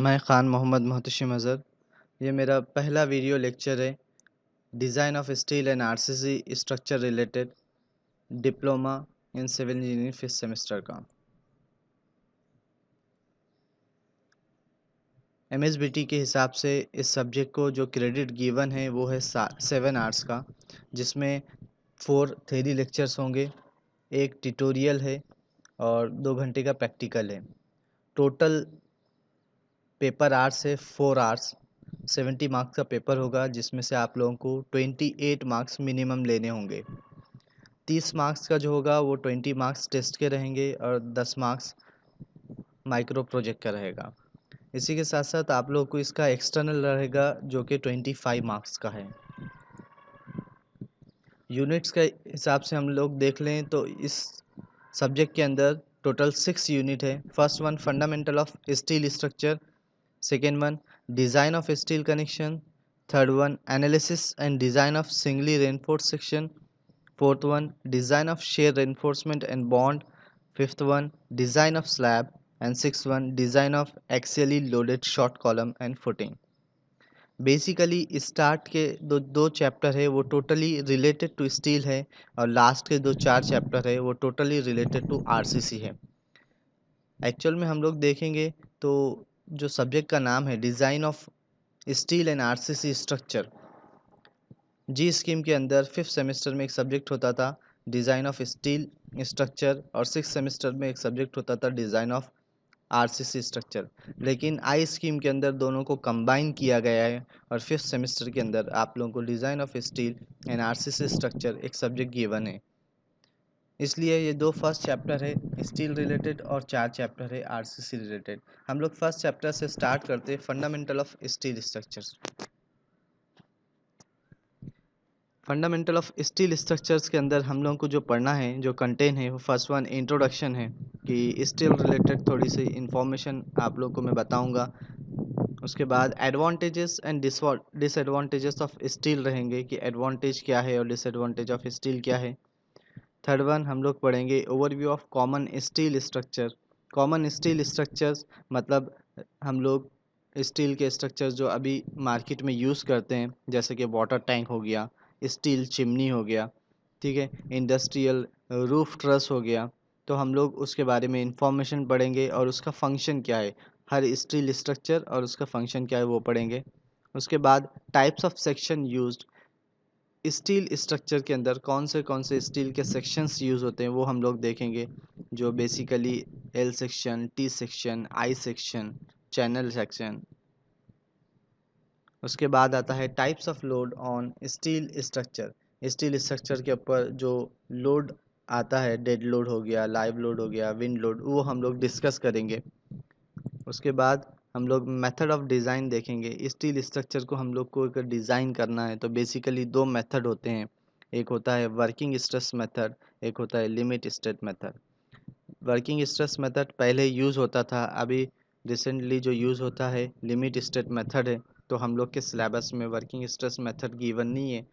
मैं ख़ान मोहम्मद मोहतशिम अज़हर। ये मेरा पहला वीडियो लेक्चर है design of steel and RCC structure related diploma in civil engineering 5th semester का। एमएसबीटी के हिसाब से इस सब्जेक्ट को जो क्रेडिट गिवन है वो है 7 आवर्स का, जिसमें 4 थ्योरी लेक्चर्स होंगे, एक ट्यूटोरियल है और 2 घंटे का प्रैक्टिकल है। टोटल पेपर आवर्स है 4 आवर्स। 70 मार्क्स का पेपर होगा, जिसमें से आप लोगों को 28 मार्क्स मिनिमम लेने होंगे। 30 मार्क्स का जो होगा वो 20 मार्क्स टेस्ट के रहेंगे और 10 मार्क्स माइक्रो प्रोजेक्ट का रहेगा। इसी के साथ साथ आप लोगों को इसका एक्सटर्नल रहेगा जो कि 25 मार्क्स का है। यूनिट्स के हिसाब से हम लोग देख लें तो इस सब्जेक्ट के अंदर टोटल 6 यूनिट है। First one fundamental of steel structure, second one design of steel connection, third one analysis and design of singly reinforced section, fourth one design of shear reinforcement and bond, fifth one design of slab, and sixth one design of axially loaded short column and footing. Basically start के दो chapter है वो totally related to steal है और last के 4 chapter है वो totally related to RCC है। एक्चुअल में हम लोग देखेंगे तो जो सब्जेक्ट का नाम है design of steel and RCC structure, G scheme के अंदर 5th सेमेस्टर में एक सब्जेक्ट होता था डिज़ाइन ऑफ स्टील स्ट्रक्चर और 6th सेमेस्टर में एक सब्जेक्ट होता था डिज़ाइन ऑफ आरसीसी स्ट्रक्चर। लेकिन आई स्कीम के अंदर दोनों को कंबाइन किया गया है और 5th सेमेस्टर के अंदर आप लोगों को design of steel and RCC structure एक सब्जेक्ट गिवन है। इसलिए ये 2 फर्स्ट चैप्टर है स्टील रिलेटेड और 4 चैप्टर है आरसीसी रिलेटेड। हम लोग फर्स्ट चैप्टर से स्टार्ट करते हैं fundamental of steel structures. Fundamental of steel structures के अंदर हम लोगों को जो पढ़ना है, जो कंटेंट है, वो फर्स्ट वन इंट्रोडक्शन है कि स्टील रिलेटेड थोड़ी सी इंफॉर्मेशन आप लोग को मैं बताऊंगा। उसके बाद advantages and disadvantages of steel रहेंगे कि एडवांटेज क्या है और डिसएडवांटेज ऑफ स्टील क्या है। थर्ड वन हम लोग पढ़ेंगे overview of common steel structure. Common steel structures मतलब हम लोग स्टील के स्ट्रक्चर जो अभी मार्केट में यूज़ करते हैं, जैसे कि वाटर टैंक हो गया, स्टील चिमनी हो गया, ठीक है, इंडस्ट्रियल रूफ ट्रस हो गया, तो हम लोग उसके बारे में इंफॉर्मेशन पढ़ेंगे और उसका फंक्शन क्या है, हर स्टील स्ट्रक्चर और उसका फंक्शन क्या है वो पढ़ेंगे। उसके बाद types of section used, steel structure के अंदर कौन से स्टील के सेक्शंस यूज़ होते हैं वो हम लोग देखेंगे, जो basically L section, T section, I section, channel section. उसके बाद आता है types of load on steel structure. Steel structure के ऊपर जो लोड आता है, डेड लोड हो गया, लाइव लोड हो गया, विंड लोड, वो हम लोग डिस्कस करेंगे। उसके बाद हम लोग मेथड ऑफ डिज़ाइन देखेंगे। स्टील स्ट्रक्चर को हम लोग को अगर डिज़ाइन करना है तो बेसिकली 2 मेथड होते हैं, एक होता है वर्किंग स्ट्रेस मेथड, एक होता है limit state method. Working stress method पहले यूज़ होता था, अभी रिसेंटली जो यूज़ होता है लिमिट स्टेट मेथड है। तो हम लोग के सिलेबस में वर्किंग स्ट्रेस मेथड गिवन नहीं है,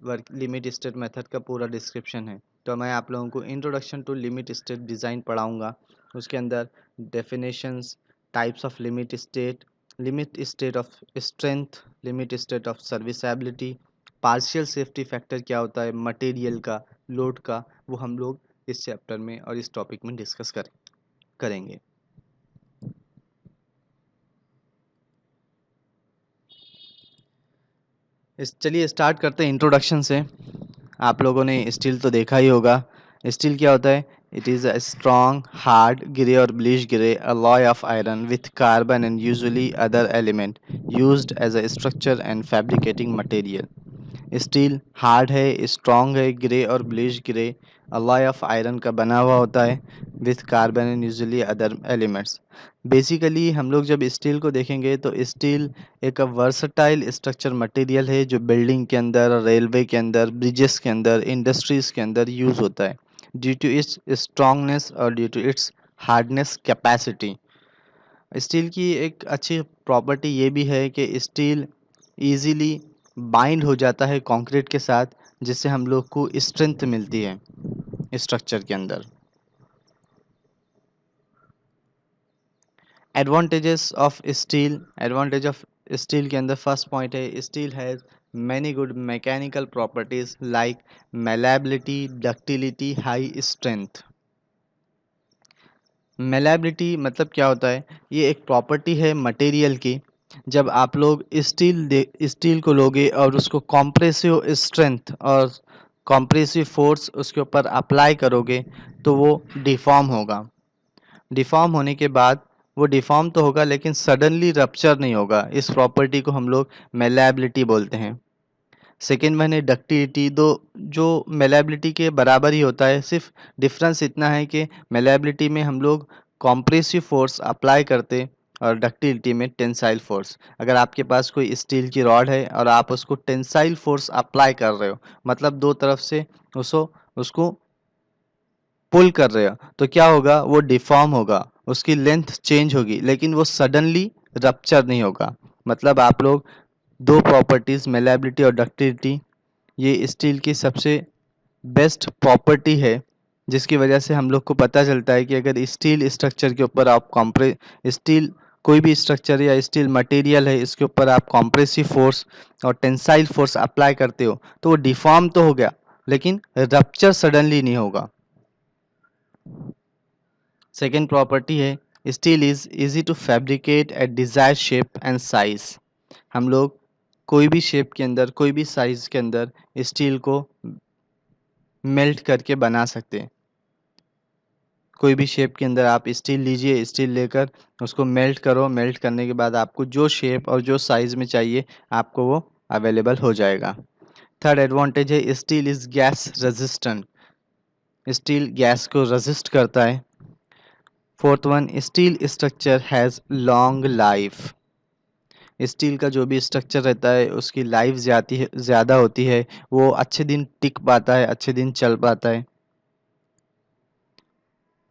वर्क लिमिट स्टेट मेथड का पूरा डिस्क्रिप्शन है। तो मैं आप लोगों को introduction to limit state design पढ़ाऊँगा। उसके अंदर definitions, types of limit state of strength, limit state of serviceability, partial safety factor क्या होता है, मटेरियल का, लोड का, वो हम लोग इस चैप्टर में और इस टॉपिक में डिस्कस करेंगे। चलिए स्टार्ट करते हैं इंट्रोडक्शन से। आप लोगों ने स्टील तो देखा ही होगा। स्टील क्या होता है? It is a strong hard grey और ब्लिश grey alloy of iron with carbon and usually other element used as a structure and fabricating material। Steel hard है, स्ट्रॉन्ग है, ग्रे और ब्लिश ग्रे अलॉय ऑफ आयरन का बना हुआ होता है with carbon and usually other elements. Basically हम लोग जब स्टील को देखेंगे तो स्टील एक वर्सटाइल स्ट्रक्चर मटेरियल है जो बिल्डिंग के अंदर, रेलवे के अंदर, ब्रिजेस के अंदर, इंडस्ट्रीज़ के अंदर यूज़ होता है ड्यू टू इट्स स्ट्रॉन्गनेस और due to its hardness capacity. Steel की एक अच्छी प्रॉपर्टी ये भी है कि स्टील इजीली बाइंड हो जाता है कंक्रीट के साथ, जिससे हम लोग को स्ट्रेंथ मिलती है स्ट्रक्चर के अंदर। Advantages of steel, advantage of steel के अंदर फर्स्ट पॉइंट है steel has many good mechanical properties like malleability, ductility, high strength. Malleability मतलब क्या होता है, ये एक प्रॉपर्टी है मटेरियल की। जब आप लोग स्टील को लोगे और उसको कॉम्प्रेसिव स्ट्रेंथ और कॉम्प्रेसिव फोर्स उसके ऊपर अप्लाई करोगे तो वो डिफॉर्म होगा। डिफॉर्म होने के बाद वो डिफॉर्म तो होगा लेकिन सडनली रप्चर नहीं होगा। इस प्रॉपर्टी को हम लोग मेलेबिलिटी बोलते हैं। सेकेंड वन है डक्टिलिटी, दो जो मेलेबिलिटी के बराबर ही होता है, सिर्फ डिफरेंस इतना है कि मेलेबिलिटी में हम लोग कॉम्प्रेसिव फोर्स अप्लाई करते और डक्टिलिटी में टेंसाइल फोर्स। अगर आपके पास कोई स्टील की रॉड है और आप उसको टेंसाइल फोर्स अप्लाई कर रहे हो, मतलब दो तरफ से उसको उसको पुल कर रहे हो, तो क्या होगा, वो डिफॉर्म होगा, उसकी लेंथ चेंज होगी लेकिन वो सडनली रप्चर नहीं होगा। मतलब आप लोग दो प्रॉपर्टीज मेलेबिलिटी और डक्टिलिटी, ये स्टील की सबसे बेस्ट प्रॉपर्टी है जिसकी वजह से हम लोग को पता चलता है कि अगर स्टील स्ट्रक्चर के ऊपर आप कॉम्प्रे स्टील कोई भी स्ट्रक्चर या स्टील मटेरियल है इसके ऊपर आप कॉम्प्रेसिव फोर्स और टेंसाइल फोर्स अप्लाई करते हो तो वो डिफॉर्म तो हो गया लेकिन रप्चर सडनली नहीं होगा। सेकेंड प्रॉपर्टी है steel is easy to fabricate at desire shape and size. हम लोग कोई भी शेप के अंदर, कोई भी साइज के अंदर स्टील को मेल्ट करके बना सकते हैं। कोई भी शेप के अंदर आप स्टील लीजिए, स्टील लेकर उसको मेल्ट करो, मेल्ट करने के बाद आपको जो शेप और जो साइज में चाहिए आपको वो अवेलेबल हो जाएगा। थर्ड एडवांटेज है steel is gas resistant, steel gas को रेजिस्ट करता है। Fourth one, steel structure has long life. Steel का जो भी स्ट्रक्चर रहता है उसकी लाइफ ज़्यादा होती है, वो अच्छे दिन टिक पाता है, अच्छे दिन चल पाता है।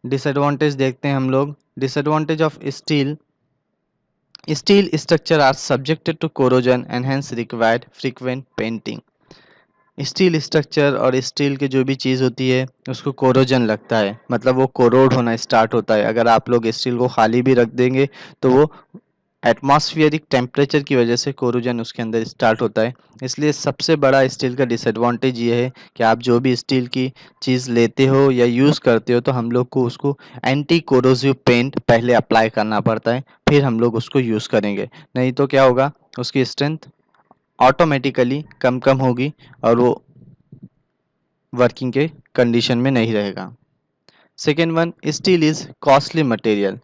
डिसएडवांटेज देखते हैं हम लोग। Disadvantage of steel, steel structure are subjected to corrosion and hence required frequent painting. Steel structure और स्टील की जो भी चीज़ होती है उसको कोरोजन लगता है, मतलब वो कोरोड होना स्टार्ट होता है। अगर आप लोग स्टील को खाली भी रख देंगे तो वो एटमॉस्फेरिक टेम्परेचर की वजह से कोरोजन उसके अंदर स्टार्ट होता है। इसलिए सबसे बड़ा स्टील का डिसएडवांटेज ये है कि आप जो भी स्टील की चीज़ लेते हो या यूज़ करते हो तो हम लोग को उसको एंटी कोरोसिव पेंट पहले अप्लाई करना पड़ता है, फिर हम लोग उसको यूज़ करेंगे। नहीं तो क्या होगा, उसकी स्ट्रेंथ ऑटोमेटिकली कम कम होगी और वो वर्किंग के कंडीशन में नहीं रहेगा। Second one, steel is costly material.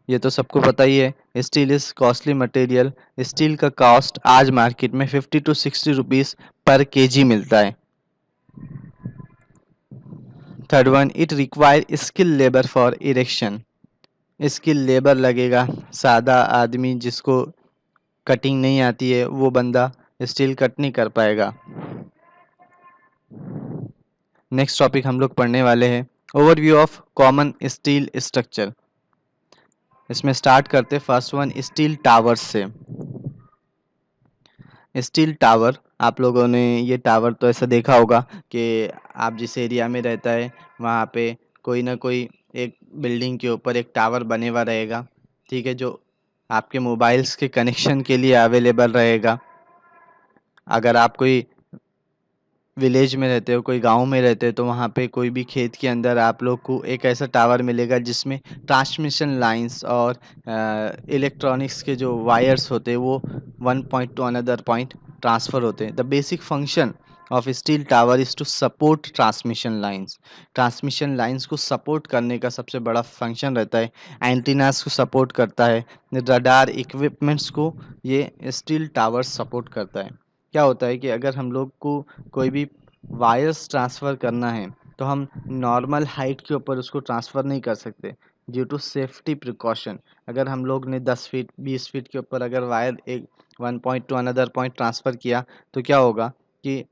ये तो सबको पता ही है, steel is costly material. Steel का कॉस्ट आज मार्केट में 50 to 60 रुपीज़ पर केजी मिलता है। Third one, it require skill labour for erection. Skill labour लगेगा, सादा आदमी जिसको कटिंग नहीं आती है वो बंदा स्टील कट नहीं कर पाएगा। नेक्स्ट टॉपिक हम लोग पढ़ने वाले हैं overview of common steel structure. इसमें स्टार्ट करते फर्स्ट वन स्टील टावर्स से। स्टील टावर, आप लोगों ने ये टावर तो ऐसा देखा होगा कि आप जिस एरिया में रहता है वहाँ पे कोई ना कोई एक बिल्डिंग के ऊपर एक टावर बने हुआ रहेगा, ठीक है, जो आपके मोबाइल्स के कनेक्शन के लिए अवेलेबल रहेगा। अगर आप कोई विलेज में रहते हो, कोई गांव में रहते हो तो वहाँ पे कोई भी खेत के अंदर आप लोग को एक ऐसा टावर मिलेगा जिसमें ट्रांसमिशन लाइंस और इलेक्ट्रॉनिक्स के जो वायर्स होते हैं वो one point to another point transfer होते हैं। The basic function of steel tower is to support transmission lines. Transmission lines को सपोर्ट करने का सबसे बड़ा फंक्शन रहता है। एंटीनास को सपोर्ट करता है, रडार इक्विपमेंट्स को ये स्टील टावर सपोर्ट करता है। क्या होता है कि अगर हम लोग को कोई भी वायर्स ट्रांसफ़र करना है तो हम नॉर्मल हाइट के ऊपर उसको ट्रांसफ़र नहीं कर सकते ड्यू टू सेफ्टी प्रिकॉशन। अगर हम लोग ने 10 फीट 20 फीट के ऊपर अगर वायर एक one point to another point transfer किया तो क्या होगा कि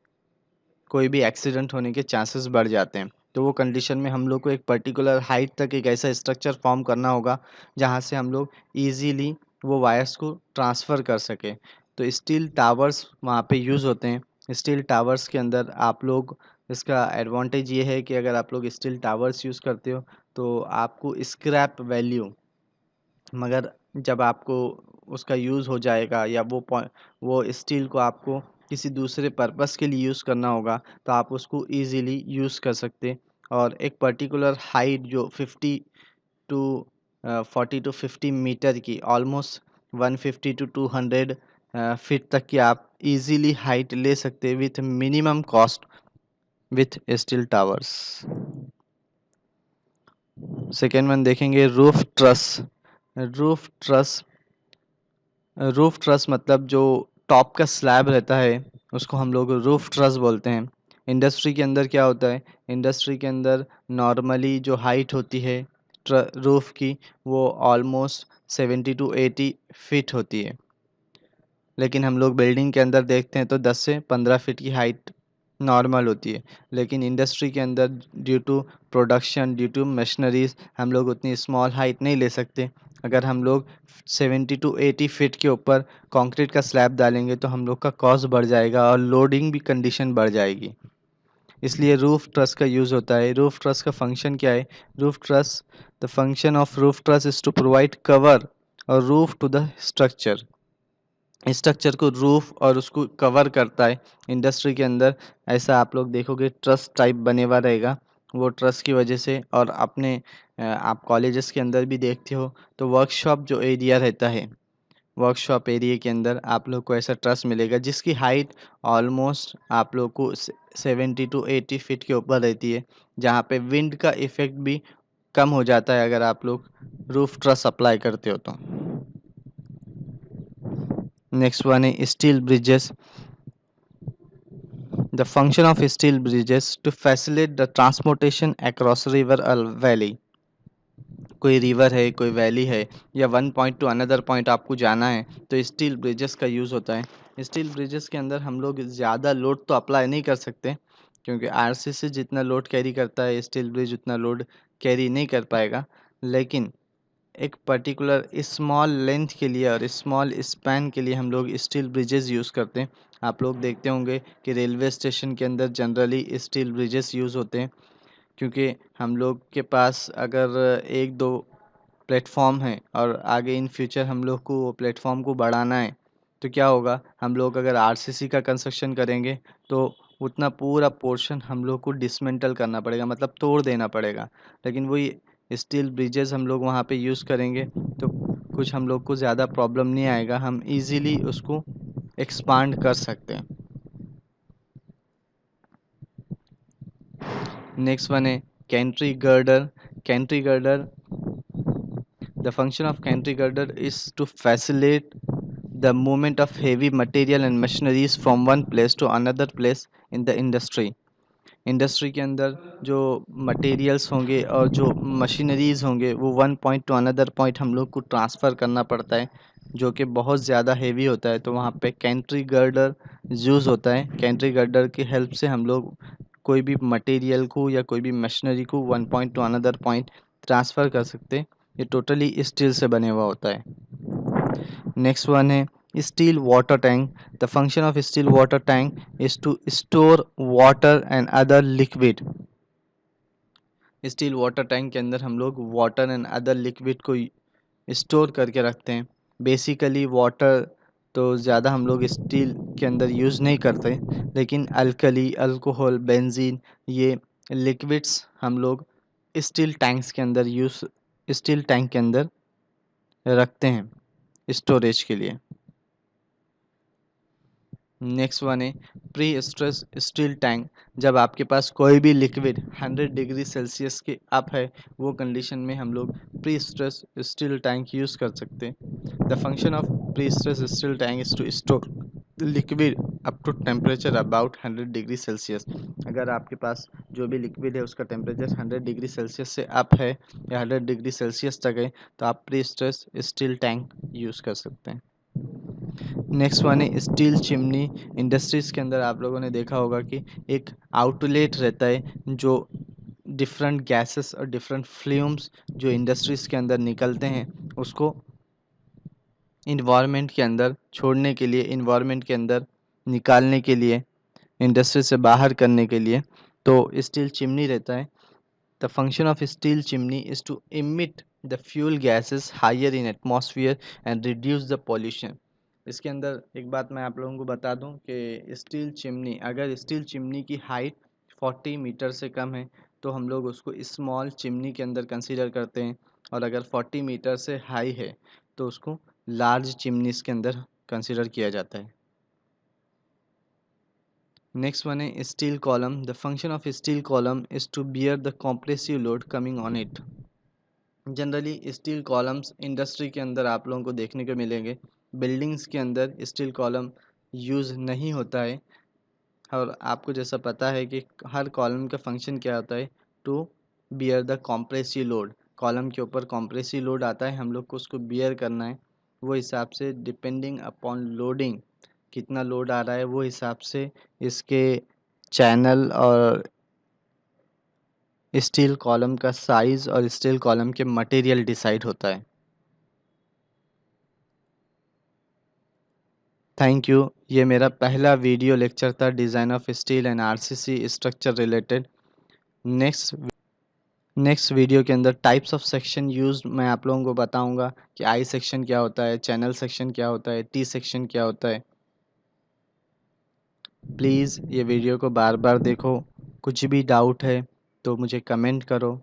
कोई भी एक्सीडेंट होने के चांसेस बढ़ जाते हैं। तो वो कंडीशन में हम लोग को एक पर्टिकुलर हाइट तक एक ऐसा स्ट्रक्चर फॉर्म करना होगा जहाँ से हम लोग ईजीली वो वायर्स को ट्रांसफ़र कर सकें। तो स्टील टावर्स वहाँ पे यूज़ होते हैं। स्टील टावर्स के अंदर आप लोग, इसका एडवांटेज ये है कि अगर आप लोग स्टील टावर्स यूज़ करते हो तो आपको स्क्रैप वैल्यू, मगर जब आपको उसका यूज़ हो जाएगा या वो स्टील को आपको किसी दूसरे पर्पस के लिए यूज़ करना होगा तो आप उसको इजीली यूज़ कर सकते। और एक पर्टिकुलर हाइट जो 50 टू 40 टू 50 मीटर की, ऑलमोस्ट 150 टू 200 फीट तक की आप इजीली हाइट ले सकते with minimum cost with steel towers. Second one देखेंगे roof truss. Roof truss roof truss मतलब जो टॉप का स्लैब रहता है उसको हम लोग रूफ ट्रस बोलते हैं। इंडस्ट्री के अंदर क्या होता है, इंडस्ट्री के अंदर नॉर्मली जो हाइट होती है रूफ की वो ऑलमोस्ट 70 टू 80 फीट होती है, लेकिन हम लोग बिल्डिंग के अंदर देखते हैं तो 10 से 15 फीट की हाइट नॉर्मल होती है। लेकिन इंडस्ट्री के अंदर due to production, due to machineries हम लोग उतनी स्मॉल हाइट नहीं ले सकते। अगर हम लोग 70 टू 80 फीट के ऊपर कंक्रीट का स्लैब डालेंगे तो हम लोग का कॉस्ट बढ़ जाएगा और लोडिंग भी कंडीशन बढ़ जाएगी। इसलिए रूफ ट्रस का यूज़ होता है। रूफ ट्रस का फंक्शन क्या है, roof truss, the function of roof truss is to provide cover और roof to the structure. Structure को रूफ और उसको कवर करता है। इंडस्ट्री के अंदर ऐसा आप लोग देखोगे ट्रस टाइप बने हुआ रहेगा, वो ट्रस की वजह से। और अपने आप कॉलेजेस के अंदर भी देखते हो तो वर्कशॉप जो एरिया रहता है, वर्कशॉप एरिया के अंदर आप लोग को ऐसा ट्रस मिलेगा जिसकी हाइट ऑलमोस्ट आप लोग को 70 टू 80 फीट के ऊपर रहती है, जहाँ पे विंड का इफेक्ट भी कम हो जाता है अगर आप लोग रूफ ट्रस अप्लाई करते हो तो। नेक्स्ट वन है steel bridges. The function of steel bridges to facilitate the transportation across river or valley। कोई रिवर है, कोई वैली है या one point to another point आपको जाना है तो स्टील ब्रिजेस का यूज़ होता है। स्टील ब्रिजेस के अंदर हम लोग ज़्यादा लोड तो अप्लाई नहीं कर सकते, क्योंकि आरसीसी जितना लोड कैरी करता है स्टील ब्रिज उतना लोड कैरी नहीं कर पाएगा। लेकिन एक पर्टिकुलर स्मॉल लेंथ के लिए और स्मॉल स्पैन के लिए हम लोग स्टील ब्रिजेस यूज़ करते हैं। आप लोग देखते होंगे कि रेलवे स्टेशन के अंदर जनरली स्टील ब्रिजेस यूज़ होते हैं, क्योंकि हम लोग के पास अगर एक दो प्लेटफॉर्म है और आगे इन फ्यूचर हम लोग को वो प्लेटफॉर्म को बढ़ाना है तो क्या होगा, हम लोग अगर आरसीसी का कंस्ट्रक्शन करेंगे तो उतना पूरा पोर्शन हम लोग को डिसमेंटल करना पड़ेगा, मतलब तोड़ देना पड़ेगा। लेकिन वही स्टील ब्रिजेस हम लोग वहाँ पे यूज़ करेंगे तो कुछ हम लोग को ज़्यादा प्रॉब्लम नहीं आएगा, हम इजीली उसको एक्सपांड कर सकते हैं। नेक्स्ट वन है gantry girder. Gantry girder, the function of cantilever girder is to facilitate the movement of heavy material and machineries from one place to another place in the industry। Industry के अंदर जो materials होंगे और जो machineries होंगे वो one point to another point हम लोग को ट्रांसफ़र करना पड़ता है, जो कि बहुत ज़्यादा हेवी होता है। तो वहाँ पे कैंट्री गर्डर यूज़ होता है। कैंट्री गर्डर की हेल्प से हम लोग कोई भी मटेरियल को या कोई भी मशीनरी को one point to another point transfer कर सकते हैं। ये टोटली स्टील से बने हुआ होता है। नेक्स्ट वन है steel water tank. The function of steel water tank is to store water and other liquid. Steel water tank के अंदर हम लोग वाटर एंड अदर लिक्विड को स्टोर करके रखते हैं। बेसिकली वाटर तो ज़्यादा हम लोग स्टील के अंदर यूज़ नहीं करते, लेकिन अल्कली, अल्कोहल, बेंजीन, ये लिक्विड्स हम लोग स्टील टैंक्स के अंदर स्टील टैंक के अंदर रखते हैं स्टोरेज के लिए। नेक्स्ट वन है प्री स्ट्रेस स्टील टैंक। जब आपके पास कोई भी लिक्विड 100 डिग्री सेल्सियस के अप है, वो कंडीशन में हम लोग pre stress steel tank use कर सकते हैं। The function of pre stress steel tank is to store liquid up to temperature about 100 degree Celsius. अगर आपके पास जो भी लिक्विड है उसका टेम्परेचर 100 डिग्री सेल्सियस से अप है या 100 डिग्री सेल्सियस तक है तो आप pre stress steel tank use कर सकते हैं। नेक्स्ट वन है स्टील चिमनी। इंडस्ट्रीज़ के अंदर आप लोगों ने देखा होगा कि एक आउटलेट रहता है जो डिफरेंट गैसेस और डिफरेंट फ्यूम्स जो इंडस्ट्रीज़ के अंदर निकलते हैं उसको इन्वायरमेंट के अंदर छोड़ने के लिए, इन्वायरमेंट के अंदर निकालने के लिए, इंडस्ट्री से बाहर करने के लिए तो स्टील चिमनी रहता है। The function of steel chimney is to emit the fuel gases higher in atmosphere and reduce the pollution. इसके अंदर एक बात मैं आप लोगों को बता दूं कि स्टील चिमनी, अगर स्टील चिमनी की हाइट 40 मीटर से कम है तो हम लोग उसको स्मॉल चिमनी के अंदर कंसीडर करते हैं, और अगर 40 मीटर से हाई है तो उसको लार्ज चिमनीज के अंदर कंसीडर किया जाता है। नेक्स्ट वन है steel column. The function of steel column is to bear the compressive load coming on it. Generally steel columns industry के अंदर आप लोगों को देखने को मिलेंगे, बिल्डिंग्स के अंदर स्टील कॉलम यूज़ नहीं होता है। और आपको जैसा पता है कि हर कॉलम का फंक्शन क्या होता है, to bear the compressive load. Column के ऊपर कॉम्प्रेसिव लोड आता है, हम लोग को उसको बियर करना है। वो हिसाब से डिपेंडिंग अपॉन लोडिंग, कितना लोड आ रहा है वो हिसाब से इसके चैनल और स्टील कॉलम का साइज़ और स्टील कॉलम के मटेरियल डिसाइड होता है। Thank you. ये मेरा पहला वीडियो लेक्चर था design of steel and RCC structure related. Next next video के अंदर टाइप्स ऑफ सेक्शन यूज मैं आप लोगों को बताऊंगा कि आई सेक्शन क्या होता है, चैनल सेक्शन क्या होता है, टी सेक्शन क्या होता है। प्लीज़ ये वीडियो को बार बार देखो। कुछ भी डाउट है तो मुझे कमेंट करो।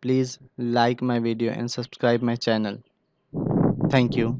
Please like my video and subscribe my channel. Thank you.